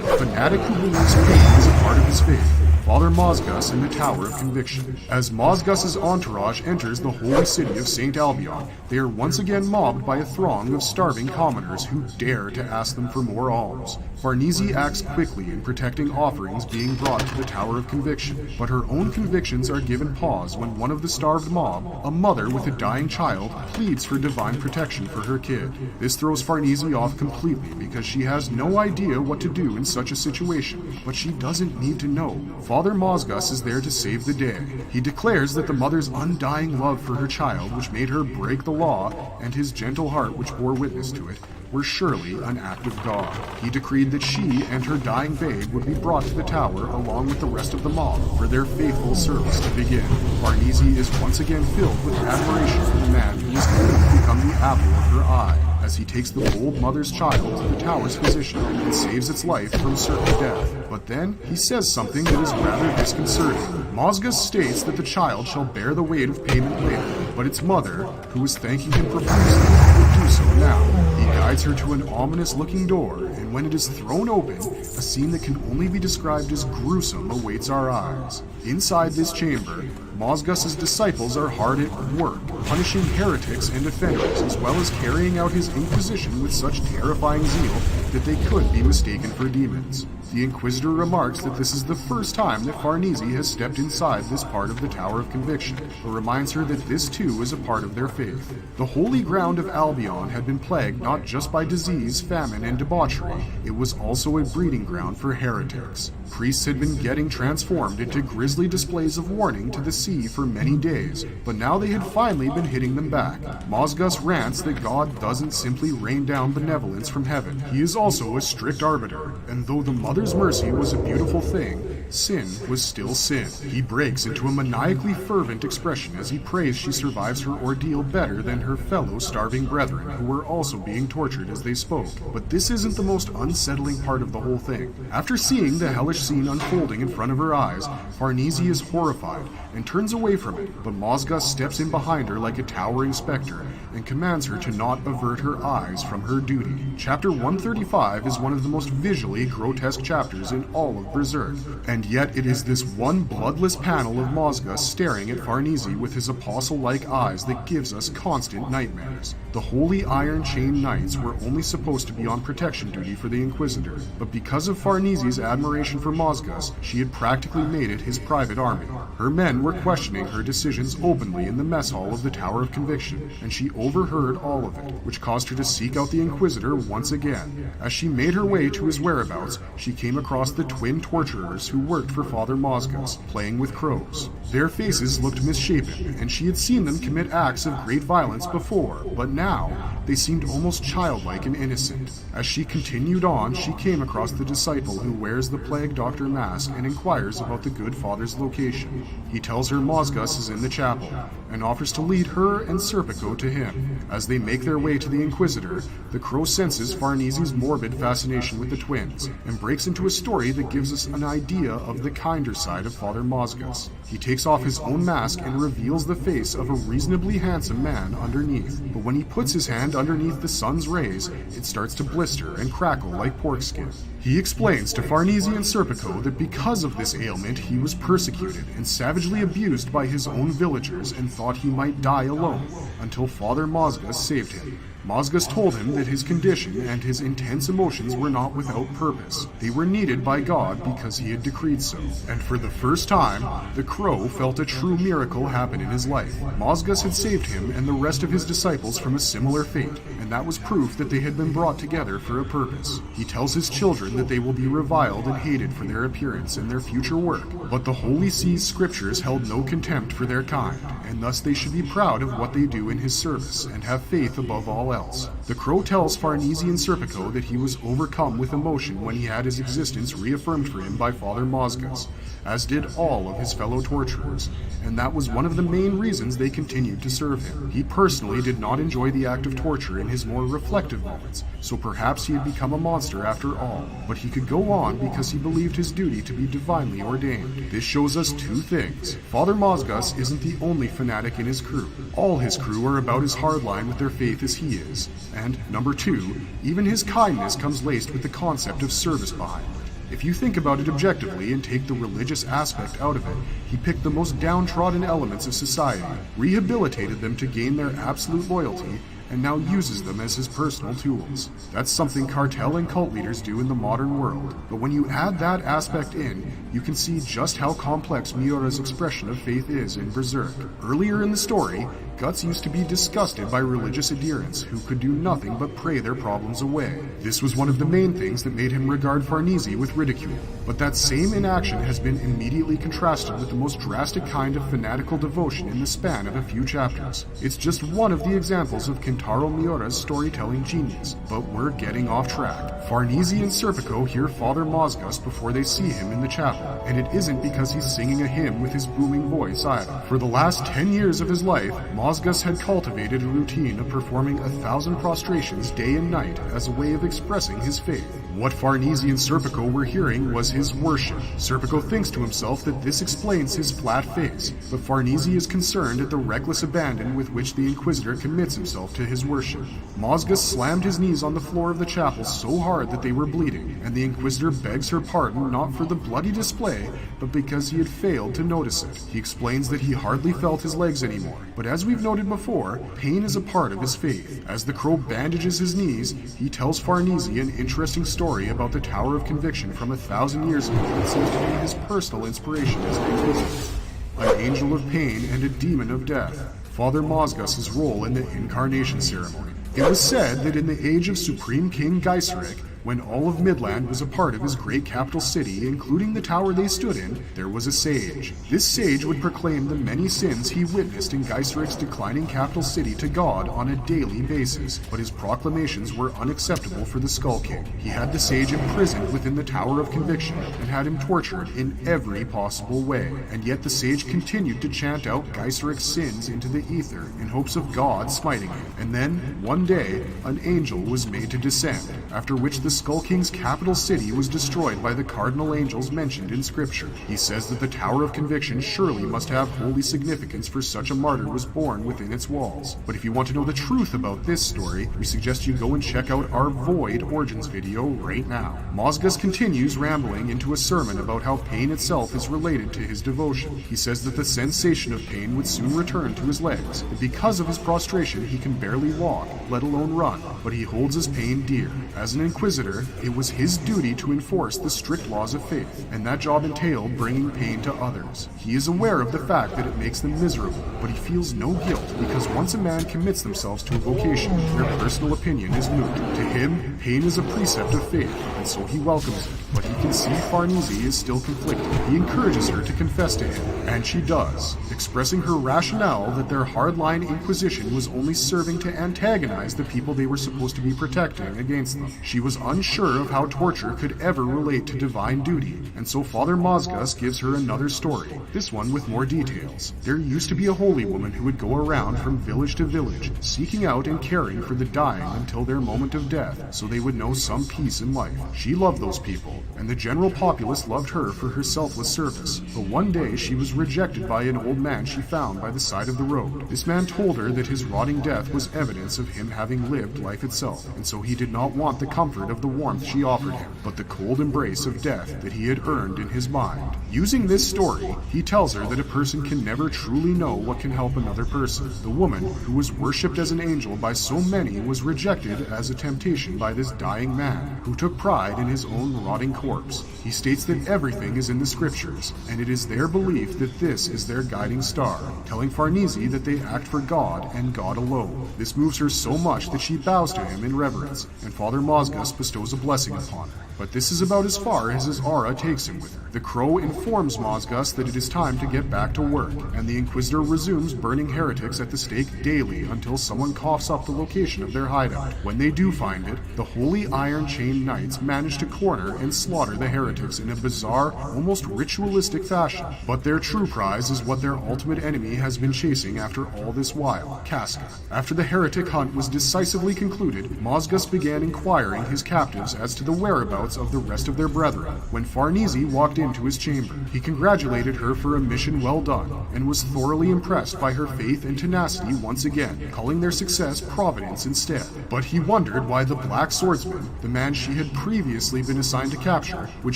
A fanatic who believes pain is a part of his faith, Father Mozgus in the Tower of Conviction. As Mozgus' entourage enters the holy city of St. Albion, they are once again mobbed by a throng of starving commoners who dare to ask them for more alms. Farnese acts quickly in protecting offerings being brought to the Tower of Conviction, but her own convictions are given pause when one of the starved mob, a mother with a dying child, pleads for divine protection for her kid. This throws Farnese off completely because she has no idea what to do in such a situation, but she doesn't need to know. Father Mozgus is there to save the day. He declares that the mother's undying love for her child, which made her break the law, and his gentle heart, which bore witness to it, were surely an act of God. He decreed that she and her dying babe would be brought to the tower along with the rest of the mob for their faithful service to begin. Farnese is once again filled with admiration for the man who has clearly become the apple of her eye, as he takes the bold mother's child to the tower's physician and saves its life from certain death. But then he says something that is rather disconcerting. Mozgus states that the child shall bear the weight of payment later, but its mother, who is thanking him profusely, will do so now. He guides her to an ominous-looking door, and when it is thrown open, a scene that can only be described as gruesome awaits our eyes. Inside this chamber, Mozgus' disciples are hard at work, punishing heretics and offenders, as well as carrying out his inquisition with such terrifying zeal that they could be mistaken for demons. The Inquisitor remarks that this is the first time that Farnese has stepped inside this part of the Tower of Conviction, but reminds her that this too is a part of their faith. The holy ground of Albion had been plagued not just by disease, famine, and debauchery, it was also a breeding ground for heretics. Priests had been getting transformed into grisly displays of warning to the sea for many days, but now they had finally been hitting them back. Mozgus rants that God doesn't simply rain down benevolence from heaven. He is also a strict arbiter, and though the Mother's mercy was a beautiful thing, sin was still sin. He breaks into a maniacally fervent expression as he prays she survives her ordeal better than her fellow starving brethren who were also being tortured as they spoke. But this isn't the most unsettling part of the whole thing. After seeing the hellish scene unfolding in front of her eyes, Farnese is horrified and turns away from it, but Mosgus steps in behind her like a towering specter and commands her to not avert her eyes from her duty. Chapter 135 is one of the most visually grotesque chapters in all of Berserk, and yet it is this one bloodless panel of Mosgus staring at Farnese with his apostle-like eyes that gives us constant nightmares. The Holy Iron Chain Knights were only supposed to be on protection duty for the Inquisitor, but because of Farnese's admiration for Mosgus, she had practically made it his private army. Her men were questioning her decisions openly in the mess hall of the Tower of Conviction, and she overheard all of it, which caused her to seek out the Inquisitor once again. As she made her way to his whereabouts, she came across the twin torturers who worked for Father Mosgus, playing with crows. Their faces looked misshapen, and she had seen them commit acts of great violence before, but now they seemed almost childlike and innocent. As she continued on, she came across the disciple who wears the Plague Doctor mask and inquires about the good father's location. He tells her Mosgus is in the chapel, and offers to lead her and Serpico to him. As they make their way to the Inquisitor, the crow senses Farnese's morbid fascination with the twins, and breaks into a story that gives us an idea of the kinder side of Father Mosgus. He takes off his own mask and reveals the face of a reasonably handsome man underneath, but when he puts his hand underneath the sun's rays, it starts to blister and crackle like pork skin. He explains to Farnese and Serpico that because of this ailment he was persecuted and savagely abused by his own villagers and thought he might die alone, until Father Mosgus saved him. Mosgus told him that his condition and his intense emotions were not without purpose. They were needed by God because he had decreed so. And for the first time, the crow felt a true miracle happen in his life. Mosgus had saved him and the rest of his disciples from a similar fate, and that was proof that they had been brought together for a purpose. He tells his children that they will be reviled and hated for their appearance and their future work, but the Holy See's scriptures held no contempt for their kind, and thus they should be proud of what they do in his service and have faith above all else. The crow tells Farnese and Serpico that he was overcome with emotion when he had his existence reaffirmed for him by Father Mosgus, as did all of his fellow torturers, and that was one of the main reasons they continued to serve him. He personally did not enjoy the act of torture in his more reflective moments, so perhaps he had become a monster after all, but he could go on because he believed his duty to be divinely ordained. This shows us two things. Father Mosgus isn't the only fanatic in his crew. All his crew are about as hardline with their faith as he is. And number two, even his kindness comes laced with the concept of service behind it. If you think about it objectively and take the religious aspect out of it, he picked the most downtrodden elements of society, rehabilitated them to gain their absolute loyalty, and now uses them as his personal tools. That's something cartel and cult leaders do in the modern world. But when you add that aspect in, you can see just how complex Miura's expression of faith is in Berserk. Earlier in the story, Guts used to be disgusted by religious adherents who could do nothing but pray their problems away. This was one of the main things that made him regard Farnese with ridicule. But that same inaction has been immediately contrasted with the most drastic kind of fanatical devotion in the span of a few chapters. It's just one of the examples of Kentaro Miura's storytelling genius, but we're getting off track. Farnese and Serpico hear Father Mosgus before they see him in the chapel, and it isn't because he's singing a hymn with his booming voice either. For the last 10 years of his life, Mosgus had cultivated a routine of performing 1,000 prostrations day and night as a way of expressing his faith. What Farnese and Serpico were hearing was his worship. Serpico thinks to himself that this explains his flat face, but Farnese is concerned at the reckless abandon with which the Inquisitor commits himself to his worship. Mosgus slammed his knees on the floor of the chapel so hard that they were bleeding, and the Inquisitor begs her pardon not for the bloody display, but because he had failed to notice it. He explains that he hardly felt his legs anymore, but as we've noted before, pain is a part of his faith. As the crow bandages his knees, he tells Farnese an interesting story about the Tower of Conviction from 1,000 years ago that seems to be his personal inspiration as an Inquisitor. An angel of pain and a demon of death. Father Mosgus's role in the incarnation ceremony. It was said that in the age of Supreme King Geiserik, When all of Midland was a part of his great capital city, including the tower they stood in, there was a sage. This sage would proclaim the many sins he witnessed in Geiseric's declining capital city to God on a daily basis, but his proclamations were unacceptable for the Skull King. He had the sage imprisoned within the Tower of Conviction and had him tortured in every possible way, and yet the sage continued to chant out Geiseric's sins into the ether in hopes of God smiting him. And then, one day, an angel was made to descend, after which the Skull King's capital city was destroyed by the cardinal angels mentioned in Scripture. He says that the Tower of Conviction surely must have holy significance, for such a martyr was born within its walls. But if you want to know the truth about this story, we suggest you go and check out our Void Origins video right now. Mozgus continues rambling into a sermon about how pain itself is related to his devotion. He says that the sensation of pain would soon return to his legs, and because of his prostration he can barely walk, let alone run, but he holds his pain dear. As an Inquisitor, it was his duty to enforce the strict laws of faith, and that job entailed bringing pain to others. He is aware of the fact that it makes them miserable, but he feels no guilt, because once a man commits themselves to a vocation, their personal opinion is moot. To him, pain is a precept of faith, and so he welcomes it. But he can see Farnese is still conflicted. He encourages her to confess to him, and she does, expressing her rationale that their hardline Inquisition was only serving to antagonize the people they were supposed to be protecting against them. She was unsure of how torture could ever relate to divine duty, and so Father Mozgus gives her another story, this one with more details. There used to be a holy woman who would go around from village to village, seeking out and caring for the dying until their moment of death, so they would know some peace in life. She loved those people, and the general populace loved her for her selfless service. But one day she was rejected by an old man she found by the side of the road. This man told her that his rotting death was evidence of him having lived life itself, and so he did not want the comfort of the warmth she offered him, but the cold embrace of death that he had earned in his mind. Using this story, he tells her that a person can never truly know what can help another person. The woman, who was worshipped as an angel by so many, was rejected as a temptation by this dying man, who took pride in his own rotting corpse. He states that everything is in the Scriptures, and it is their belief that this is their guiding star, telling Farnese that they act for God and God alone. This moves her so much that she bows to him in reverence, and Father Mozgus bestows a blessing upon her. But this is about as far as his aura takes him with her. The crow informs Mozgus that it is time to get back to work, and the Inquisitor resumes burning heretics at the stake daily until someone coughs up the location of their hideout. When they do find it, the Holy Iron Chain Knights manage to corner and slaughter the heretics in a bizarre, almost ritualistic fashion. But their true prize is what their ultimate enemy has been chasing after all this while, Casca. After the heretic hunt was decisively concluded, Mozgus began inquiring his captives as to the whereabouts of the rest of their brethren. When Farnese walked into his chamber, he congratulated her for a mission well done, and was thoroughly impressed by her faith and tenacity once again, calling their success providence instead. But he wondered why the Black Swordsman, the man she had previously been assigned to capture, would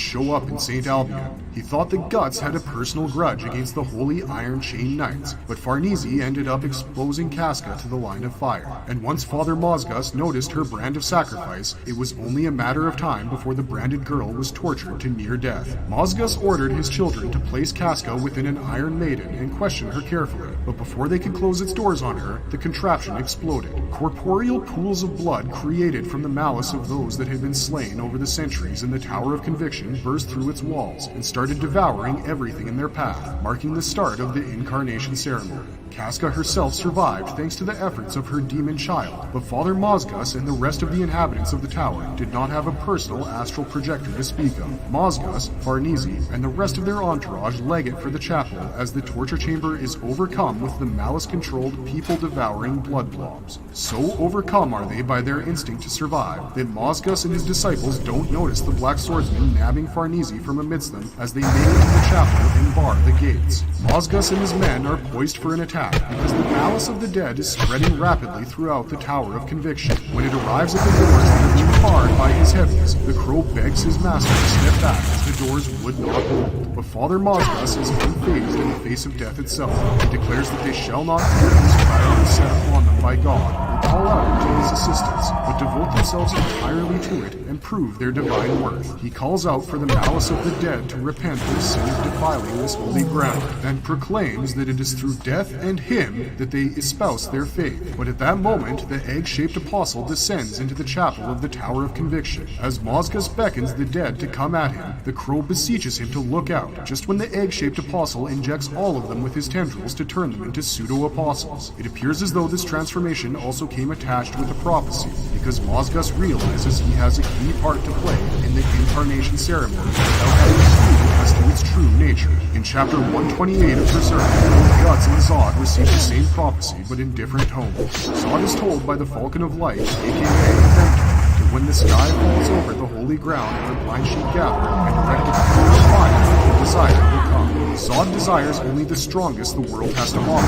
show up in St. Albion. He thought the Guts had a personal grudge against the Holy Iron Chain Knights, but Farnese ended up exposing Casca to the line of fire. And once Father Mozgus noticed her brand of sacrifice, it was only a matter of time before the branded girl was tortured to near death. Mozgus ordered his children to place Casca within an Iron Maiden and question her carefully, but before they could close its doors on her, the contraption exploded. Corporeal pools of blood created from the malice of those that had been slain over the centuries in the Tower of Conviction burst through its walls and started devouring everything in their path, marking the start of the incarnation ceremony. Casca herself survived thanks to the efforts of her demon child, but Father Mozgus and the rest of the inhabitants of the tower did not have a personal astral projector to speak of. Mozgus, Farnese, and the rest of their entourage leg it for the chapel as the torture chamber is overcome with the malice-controlled, people-devouring blood blobs. So overcome are they by their instinct to survive that Mozgus and his disciples don't notice the Black Swordsman nabbing Farnese from amidst them as they make it to the chapel and bar the gates. Mozgus and his men are poised for an attack because the malice of the dead is spreading rapidly throughout the Tower of Conviction. When it arrives at the doors that are too hard by his heavies, the crow begs his master to step back as the doors would not hold. But Father Mozgus is unfazed in the face of death itself and declares that they shall not fear this trial set upon them by God, call out to his assistance, but devote themselves entirely to it and prove their divine worth. He calls out for the malice of the dead to repent their sin of defiling this holy ground, and proclaims that it is through death and him that they espouse their faith. But at that moment, the egg-shaped apostle descends into the chapel of the Tower of Conviction. As Mozgus beckons the dead to come at him, the crow beseeches him to look out, just when the egg-shaped apostle injects all of them with his tendrils to turn them into pseudo-apostles. It appears as though this transformation also came attached with a prophecy, because Mozgus realizes he has a key part to play in the incarnation ceremony without having a clue as to its true nature. In chapter 128 of Berserk, both Guts and Zod receive the same prophecy, but in different tones. Zod is told by the Falcon of Light, aka Vector, that when the sky falls over the holy ground where blind sheep gather, and erect a pillar of fire, the desire will come. Zod desires only the strongest the world has to offer.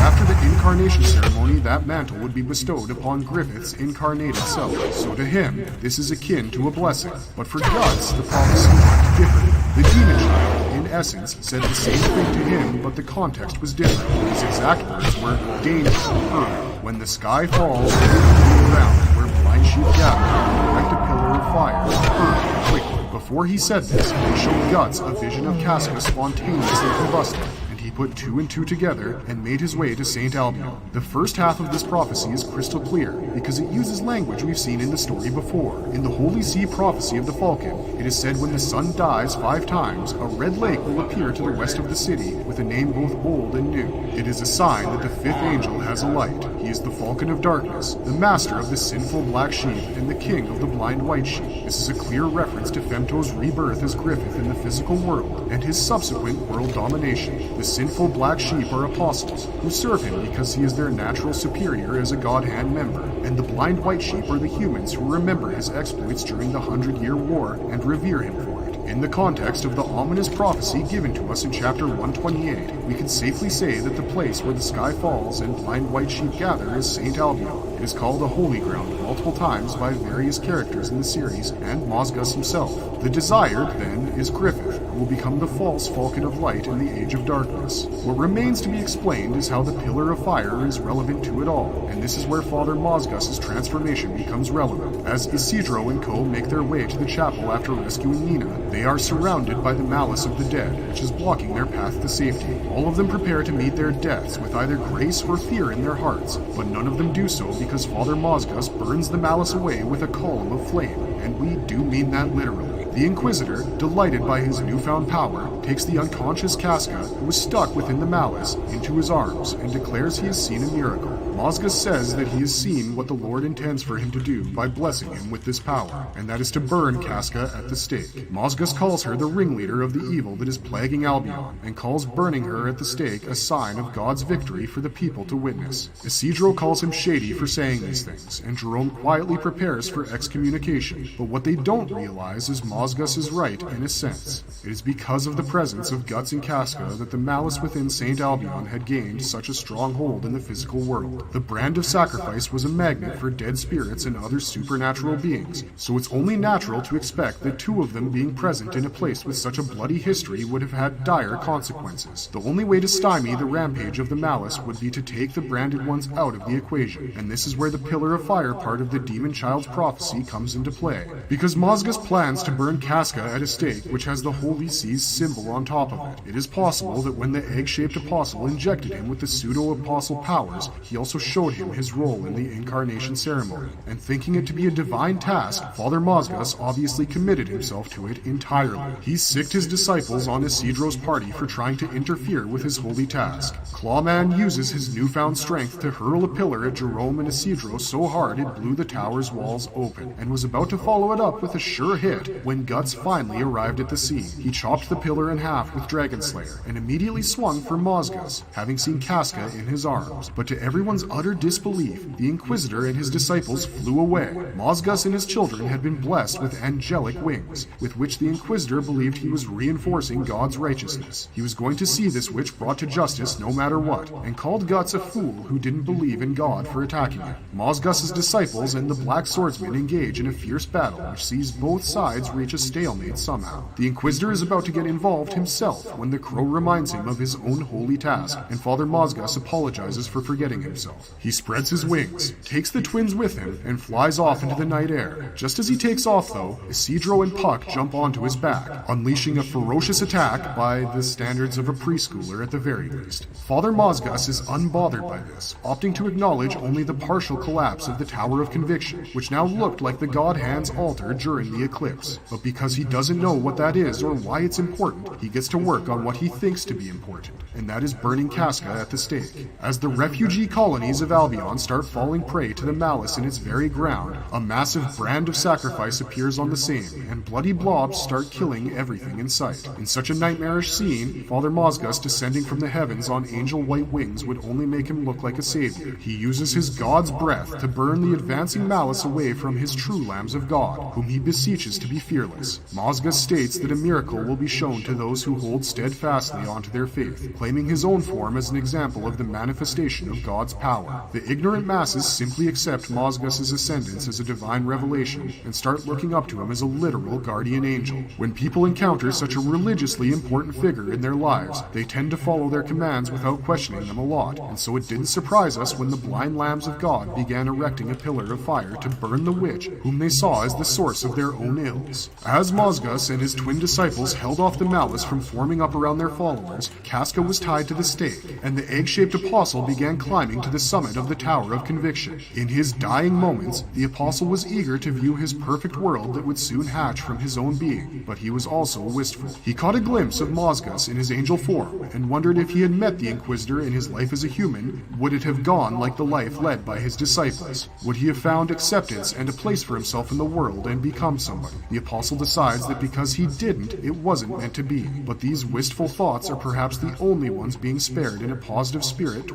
After the incarnation ceremony, that mantle would be bestowed upon Griffith's incarnated self. So to him, this is akin to a blessing. But for Guts, the prophecy might be different. The demon child, in essence, said the same thing to him, but the context was different. His exact words were, "Danger, hurry. When the sky falls over the holy ground where blind sheep gather, erect a pillar of fire, hurry, quickly." Before he said this, they showed Guts a vision of Casca spontaneously combusting, and he put two and two together and made his way to St. Albion. The first half of this prophecy is crystal clear, because it uses language we've seen in the story before. In the Holy See prophecy of the Falcon, it is said when the sun dies 5 times, a red lake will appear to the west of the city, with a name both old and new. It is a sign that the 5th angel has a light. He is the Falcon of Darkness, the master of the sinful black sheep, and the king of the blind white sheep. This is a clear reference to Femto's rebirth as Griffith in the physical world, and his subsequent world domination. The sinful black sheep are apostles, who serve him because he is their natural superior as a God Hand member, and the blind white sheep are the humans who remember his exploits during the 100-Year War and revere him for it. In the context of the ominous prophecy given to us in chapter 128, we can safely say that the place where the sky falls and blind white sheep gather is St. Albion. It is called a holy ground multiple times by various characters in the series and Mozgus himself. The desired, then, is Griffith, who will become the false Falcon of Light in the Age of Darkness. What remains to be explained is how the Pillar of Fire is relevant to it all, and this is where Father Mozgus's transformation becomes relevant. As Isidro and co make their way to the chapel after rescuing Nina, they are surrounded by the malice of the dead, which is blocking their path to safety. All of them prepare to meet their deaths with either grace or fear in their hearts, but none of them do so because Father Mozgus burns the malice away with a column of flame, and we do mean that literally. The Inquisitor, delighted by his newfound power, takes the unconscious Casca, who was stuck within the malice, into his arms and declares he has seen a miracle. Mozgus says that he has seen what the Lord intends for him to do by blessing him with this power, and that is to burn Casca at the stake. Mozgus calls her the ringleader of the evil that is plaguing Albion, and calls burning her at the stake a sign of God's victory for the people to witness. Isidro calls him shady for saying these things, and Jerome quietly prepares for excommunication, but what they don't realize is Mozgus is right in a sense. It is because of the presence of Guts and Casca that the malice within St. Albion had gained such a strong hold in the physical world. The brand of sacrifice was a magnet for dead spirits and other supernatural beings, so it's only natural to expect that two of them being present in a place with such a bloody history would have had dire consequences. The only way to stymie the rampage of the malice would be to take the branded ones out of the equation, and this is where the Pillar of Fire part of the Demon Child's prophecy comes into play. Because Mozgus plans to burn Casca at a stake which has the Holy See's symbol on top of it, it is possible that when the egg-shaped apostle injected him with the pseudo-apostle powers, he also showed him his role in the incarnation ceremony, and thinking it to be a divine task, Father Mozgus obviously committed himself to it entirely. He sicked his disciples on Isidro's party for trying to interfere with his holy task. Clawman uses his newfound strength to hurl a pillar at Jerome and Isidro so hard it blew the tower's walls open, and was about to follow it up with a sure hit when Guts finally arrived at the scene. He chopped the pillar in half with Dragonslayer, and immediately swung for Mozgus, having seen Casca in his arms, but to everyone's utter disbelief, the Inquisitor and his disciples flew away. Mozgus and his children had been blessed with angelic wings, with which the Inquisitor believed he was reinforcing God's righteousness. He was going to see this witch brought to justice no matter what, and called Guts a fool who didn't believe in God for attacking him. Mozgus's disciples and the Black Swordsman engage in a fierce battle which sees both sides reach reach a stalemate somehow. The Inquisitor is about to get involved himself when the crow reminds him of his own holy task, and Father Mozgus apologizes for forgetting himself. He spreads his wings, takes the twins with him, and flies off into the night air. Just as he takes off, though, Isidro and Puck jump onto his back, unleashing a ferocious attack by the standards of a preschooler at the very least. Father Mozgus is unbothered by this, opting to acknowledge only the partial collapse of the Tower of Conviction, which now looked like the God Hand's altar during the eclipse. But because he doesn't know what that is or why it's important, he gets to work on what he thinks to be important, and that is burning Casca at the stake. As the refugee colonies of Albion start falling prey to the malice in its very ground, a massive brand of sacrifice appears on the same, and bloody blobs start killing everything in sight. In such a nightmarish scene, Father Mozgus descending from the heavens on angel white wings would only make him look like a savior. He uses his God's breath to burn the advancing malice away from his true lambs of God, whom he beseeches to be fearless. Mozgus states that a miracle will be shown to those who hold steadfastly onto their faith, claiming his own form as an example of the manifestation of God's power. The ignorant masses simply accept Mozgus's ascendance as a divine revelation and start looking up to him as a literal guardian angel. When people encounter such a religiously important figure in their lives, they tend to follow their commands without questioning them a lot, and so it didn't surprise us when the blind lambs of God began erecting a pillar of fire to burn the witch, whom they saw as the source of their own ills. As Mozgus and his twin disciples held off the malice from forming up around their followers, Casca was tied to the stake, and the egg-shaped apostle began climbing to the summit of the Tower of Conviction. In his dying moments, the apostle was eager to view his perfect world that would soon hatch from his own being, but he was also wistful. He caught a glimpse of Mozgus in his angel form, and wondered if he had met the Inquisitor in his life as a human, would it have gone like the life led by his disciples? Would he have found acceptance and a place for himself in the world and become somebody? The apostle decides that because he didn't, it wasn't meant to be, but these wistful thoughts are perhaps the only ones being spared in a positive spirit